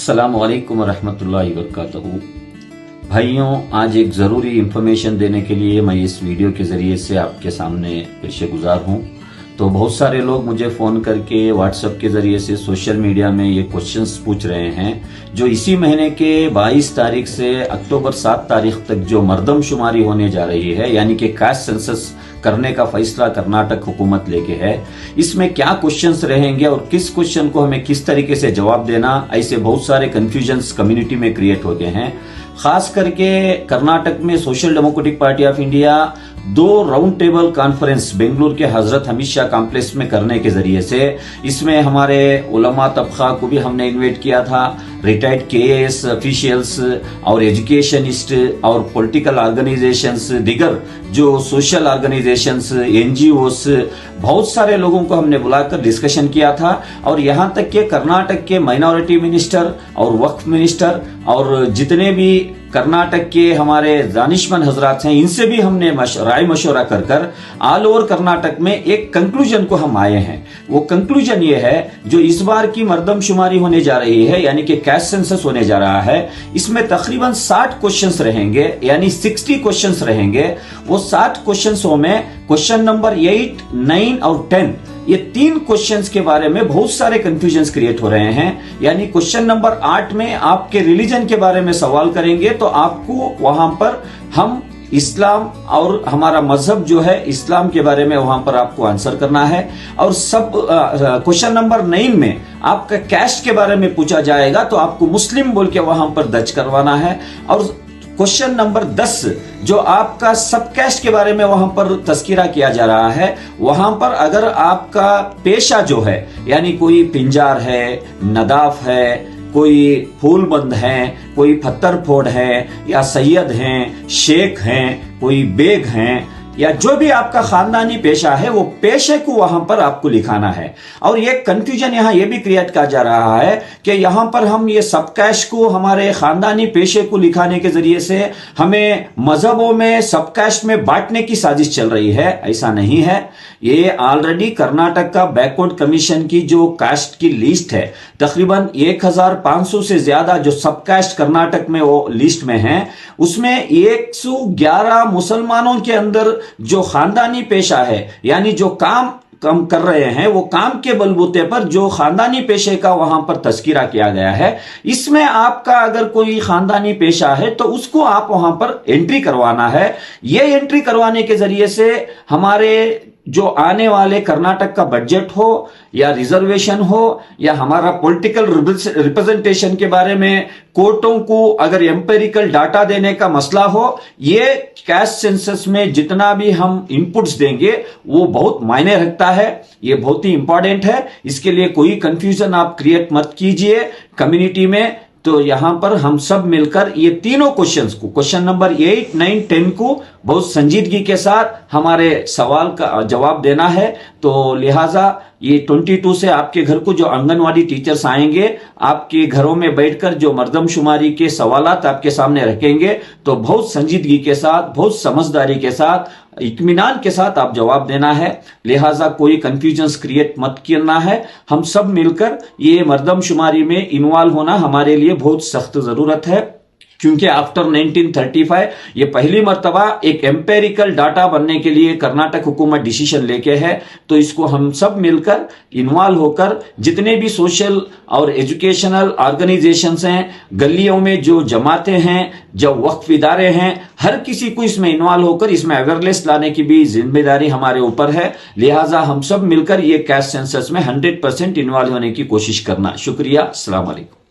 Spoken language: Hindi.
अस्सलामु अलैकुम रहमतुल्लाहि वबरकातुहू। भाइयों, आज एक ज़रूरी इंफॉर्मेशन देने के लिए मैं इस वीडियो के ज़रिए से आपके सामने पेशेगुजार हूँ। तो बहुत सारे लोग मुझे फ़ोन करके व्हाट्सएप के ज़रिए से सोशल मीडिया में ये क्वेश्चंस पूछ रहे हैं जो इसी महीने के 22 तारीख से अक्टूबर 7 तारीख तक जो मर्दमशुमारी होने जा रही है, यानी कि कास्ट सेंसस करने का फैसला कर्नाटक हुकूमत लेके है। इसमें क्या क्वेश्चंस रहेंगे और किस क्वेश्चन को हमें किस तरीके से जवाब देना, ऐसे बहुत सारे कंफ्यूजन्स कम्युनिटी में क्रिएट हो गए हैं। खास करके कर्नाटक में social democratic party of India 2 round table conference Bengaluru के हजरत हमीद शाह कॉम्प्लेक्स में करने के जरिए से इसमें हमारे उलमा तबका को भी हमने इन्वाइट किया था, रिटायर्ड केएएस ऑफिशियल्स और एजुकेशनिस्ट और पॉलिटिकल ऑर्गेनाइजेशंस, दिगर जो सोशल ऑर्गेनाइजेशंस, एनजीओस, बहुत सारे लोगों को हमने बुलाकर डिस्कशन किया था। और यहाँ तक कि कर्नाटक के माइनॉरिटी मिनिस्टर और वक्फ मिनिस्टर और जितने भी कर्नाटक के हमारे दानिशमंद हजरात हैं, इनसे भी हमने राय मशवरा कर ऑल ओवर कर्नाटक में एक कंक्लूजन को हम आए हैं। वो कंक्लूजन ये है, जो इस बार की मर्दमशुमारी होने जा रही है, यानी कि कास्ट सेंसस होने जा रहा है, इसमें तकरीबन 60 क्वेश्चंस रहेंगे, यानी 60 क्वेश्चंस रहेंगे। वो 60 क्वेश्चंसों में क्वेश्चन नंबर 8, 9 और 10 ये 3 क्वेश्चंस के बारे में बहुत सारे कंफ्यूजन्स क्रिएट हो रहे हैं। यानी क्वेश्चन नंबर 8 में आपके रिलीजन के बारे में सवाल करेंगे तो आपको वहां पर हम इस्लाम और हमारा मजहब जो है इस्लाम के बारे में वहां पर आपको आंसर करना है। और सब क्वेश्चन नंबर 9 में आपका कैस्ट के बारे में पूछा जाएगा तो आपको मुस्लिम बोल के वहां पर दर्ज करवाना है। और क्वेश्चन नंबर 10 जो आपका सब कैस्ट के बारे में वहां पर तस्कीरा किया जा रहा है, वहां पर अगर आपका पेशा जो है, यानी कोई पिंजार है, नदाफ है, कोई फूलबंद है, कोई पत्थर फोड़ है, या सैयद हैं, शेख हैं, कोई बेग हैं, या जो भी आपका खानदानी पेशा है, वो पेशे को वहां पर आपको लिखाना है। और ये कंफ्यूजन यहाँ ये भी क्रिएट किया जा रहा है कि यहां पर हम ये सब कैस्ट को हमारे खानदानी पेशे को लिखाने के जरिए से हमें मजहबों में सब कैस्ट में बांटने की साजिश चल रही है। ऐसा नहीं है। ये ऑलरेडी कर्नाटक का बैकवर्ड कमीशन की जो कास्ट की लिस्ट है, तकरीबन 1500 से ज्यादा जो सब कास्ट कर्नाटक में वो लिस्ट में है, उसमें 111 मुसलमानों के अंदर जो खानदानी पेशा है, यानी जो काम कर रहे हैं, वो काम के बलबूते पर जो खानदानी पेशे का वहां पर तस्कीरा किया गया है, इसमें आपका अगर कोई खानदानी पेशा है तो उसको आप वहां पर एंट्री करवाना है। ये एंट्री करवाने के जरिए से हमारे जो आने वाले कर्नाटक का बजट हो या रिजर्वेशन हो या हमारा पॉलिटिकल रिप्रेजेंटेशन के बारे में कोर्टों को अगर एम्पेरिकल डाटा देने का मसला हो, ये कास्ट सेंसस में जितना भी हम इनपुट्स देंगे वो बहुत मायने रखता है। ये बहुत ही इंपॉर्टेंट है। इसके लिए कोई कंफ्यूजन आप क्रिएट मत कीजिए कम्युनिटी में। तो यहां पर हम सब मिलकर ये तीनों क्वेश्चंस को, क्वेश्चन नंबर 8, 9, 10 को बहुत संजीदगी के साथ हमारे सवाल का जवाब देना है। तो लिहाजा ये 22 से आपके घर को जो आंगनवाड़ी टीचर्स आएंगे, आपके घरों में बैठकर जो मर्दमशुमारी के सवालात आपके सामने रखेंगे, तो बहुत संजीदगी के साथ, बहुत समझदारी के साथ, इत्मीनान के साथ आप जवाब देना है। लिहाजा कोई कंफ्यूजन्स क्रिएट मत करना है। हम सब मिलकर ये मर्दमशुमारी में इन्वॉल्व होना हमारे लिए बहुत सख्त जरूरत है, क्योंकि आफ्टर 1935 ये पहली मर्तबा एक एम्पेरिकल डाटा बनने के लिए कर्नाटक हुकूमत डिसीजन लेके है। तो इसको हम सब मिलकर इन्वॉल्व होकर जितने भी सोशल और एजुकेशनल ऑर्गेनाइजेशंस हैं, गलियों में जो जमातें हैं, जो वक्फ इदारे हैं, हर किसी को इसमें इन्वॉल्व होकर इसमें अवेयरनेस लाने की भी जिम्मेदारी हमारे ऊपर है। लिहाजा हम सब मिलकर ये कास्ट सेंसस में 100% इन्वॉल्व होने की कोशिश करना। शुक्रिया। अस्सलाम वालेकुम।